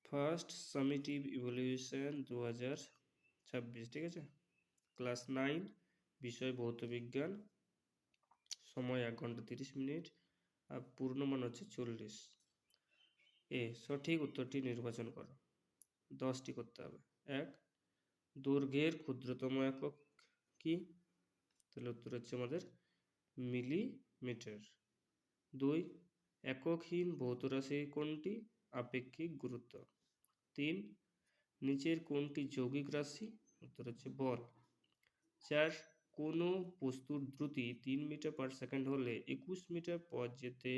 First summative evaluation 2026, ঠিক আছে। Class 9, বিষয় ভৌতবিজ্ঞান, সময় 1 ঘন্টা 30 মিনিট, আর পূর্ণমান হচ্ছে 40। সঠিক উত্তরটি নির্বাচন করো। 10টি করতে হবে। 1, দৈর্ঘ্যের ক্ষুদ্রতম একক কি? তাহলে উত্তর হচ্ছে আমাদের মিলিমিটার। 2, এককহীন ভৌত রাশি কোনটি? আপেক্ষিক গুরুত্ব। 3, নিচের কোনটি যৌগিক রাশি? উত্তর হচ্ছে বল। 4, কোনো বস্তুর দ্রুতি 3 মিটার পার সেকেন্ড হলে 21 মিটার পথ যেতে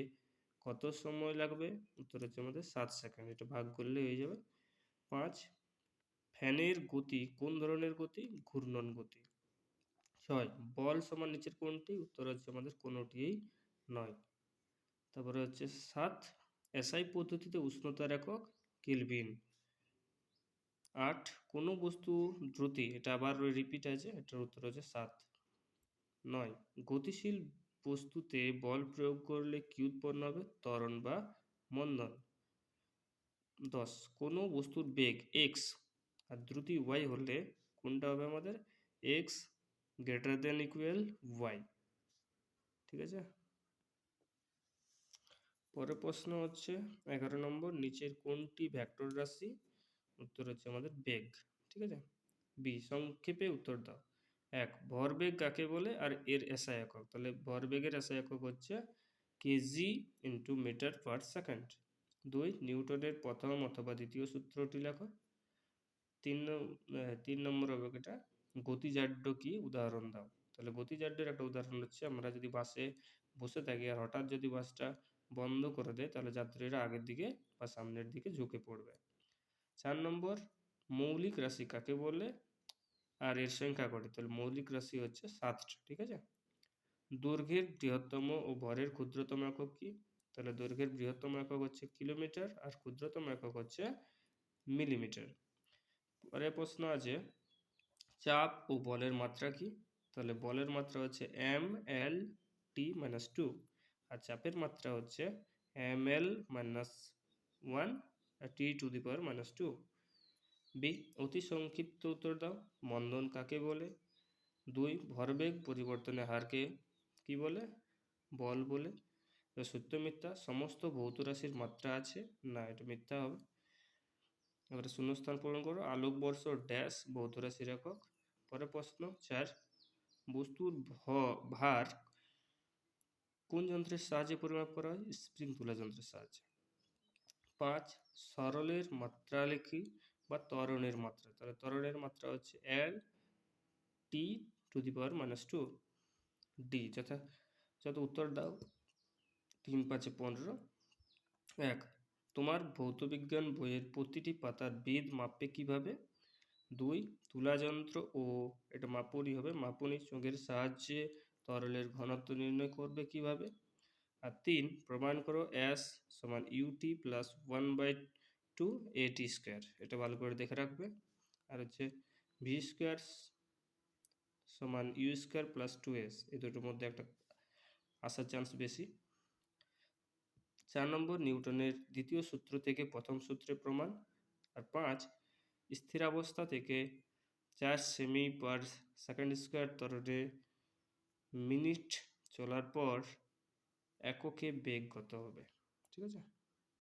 কত সময় লাগবে? উত্তর হচ্ছে আমাদের 7 সেকেন্ড। এটা ভাগ করলে হয়ে যাবে। 5, ফ্যানের গতি কোন ধরনের গতি? ঘূর্ণন গতি। 6, বল সমান নিচের কোনটি? উত্তর হচ্ছে আমাদের কোনোটিই নয়। তারপরে হচ্ছে 7, এসআই পদ্ধতিতে উষ্ণতার একক কেলভিন। 8, কোনো বস্তু দ্রুতি, এটা আবার রিপিট আছে, এটার উত্তর হচ্ছে 7। 9, গতিশীল বস্তুতে বল প্রয়োগ করলে কি উৎপন্ন হবে? ত্বরণ বা মন্দন। 10, কোনো বস্তুর বেগ x আর দ্রুতি y হলে কোনটা হবে আমাদের? x greater than equal y, ঠিক আছে। পরের প্রশ্ন হচ্ছে 11 নম্বর, নিচের কোনটি ভেক্টর রাশি? উত্তর হচ্ছে আমাদের বেগ, ঠিক আছে। বি, সংক্ষেপে উত্তর দাও। 1, ভরবেগ কাকে বলে আর এর এসআই একক? তাহলে ভরবেগের এসআই একক হচ্ছে KG into metre per second. 2, নিউটনের প্রথম অথবা দ্বিতীয় সূত্রটি লেখো। 3 নম্বর হবে এটা, গতিজাড্য কি? উদাহরণ দাও। তাহলে গতিজাড্যের একটা উদাহরণ হচ্ছে, আমরা যদি বাসে বসে থাকি আর হঠাৎ যদি বাসটা বন্ধ করে দেয়, তাহলে যাত্রীরা আগের দিকে বা সামনের দিকে ঝুঁকে পড়বে। 4 নম্বর, মৌলিক রাশি কাকে বলে আর এর সংখ্যা কটি? তাহলে মৌলিক রাশি হচ্ছে 7টা, ঠিক আছে। দৈর্ঘ্যের বৃহত্তম ও ভরের ক্ষুদ্রতম একক কি? তাহলে দৈর্ঘ্যের বৃহত্তম একক হচ্ছে কিলোমিটার আর ক্ষুদ্রতম একক হচ্ছে মিলিমিটার। পরে প্রশ্ন আছে, চাপ ও বলের মাত্রা কি? তাহলে বলের মাত্রা হচ্ছে mL/t-2 আর চাপের মাত্রা হচ্ছে mL-1 আর t⁻²। বি, অতি সংক্ষিপ্ত উত্তর দাও। মন্দন কাকে বলে? 2, ভরবেগ পরিবর্তনের হারকে কি বলে? বল বলে। সত্য মিথ্যা? সমস্ত ভৌত রাশির মাত্রা আছে? না, এটা মিথ্যা হবে। এবারে শূন্যস্থান পূরণ করো। আলোকবর্ষ ড্যাশ ভৌত রাশির একক। পরের প্রশ্ন 4, বস্তুর ভার কোন যন্ত্রের সাহায্যে পরিমাপ করা হয়? স্প্রিং তুলা যন্ত্রের সাহায্যে। 5, সরলের মাত্রা লিখি বা ত্বরণের মাত্রা। তাহলে ত্বরণের মাত্রা হচ্ছে L/t⁻²। ডি, যত উত্তর দাও। 3, 5, 15। 1, তোমার ভৌতবিজ্ঞান বইয়ের প্রতিটি পাতার বেদ মাপবে কিভাবে? 2, তুলা যন্ত্র ও এটা মাপনি হবে, মাপনি চোঙের সাহায্যে তরলের ঘনত্ব নির্ণয় করবে কিভাবে? আর 3, প্রমাণ করো S সমান UT প্লাস 1/2 AT²। এটা ভালো করে দেখে রাখবে। আর হচ্ছে V² সমান U² প্লাস 2S, এই দুটোর মধ্যে একটা আসার চান্স বেশি। 4 নম্বর, নিউটনের দ্বিতীয় সূত্র থেকে প্রথম সূত্রের প্রমাণ। আর 5, স্থিরাবস্থা থেকে 4 সেমি পার সেকেন্ড স্কোয়ার ত্বরণে মিনিট চলার পর এককে বেগ কত হবে? ঠিক আছে।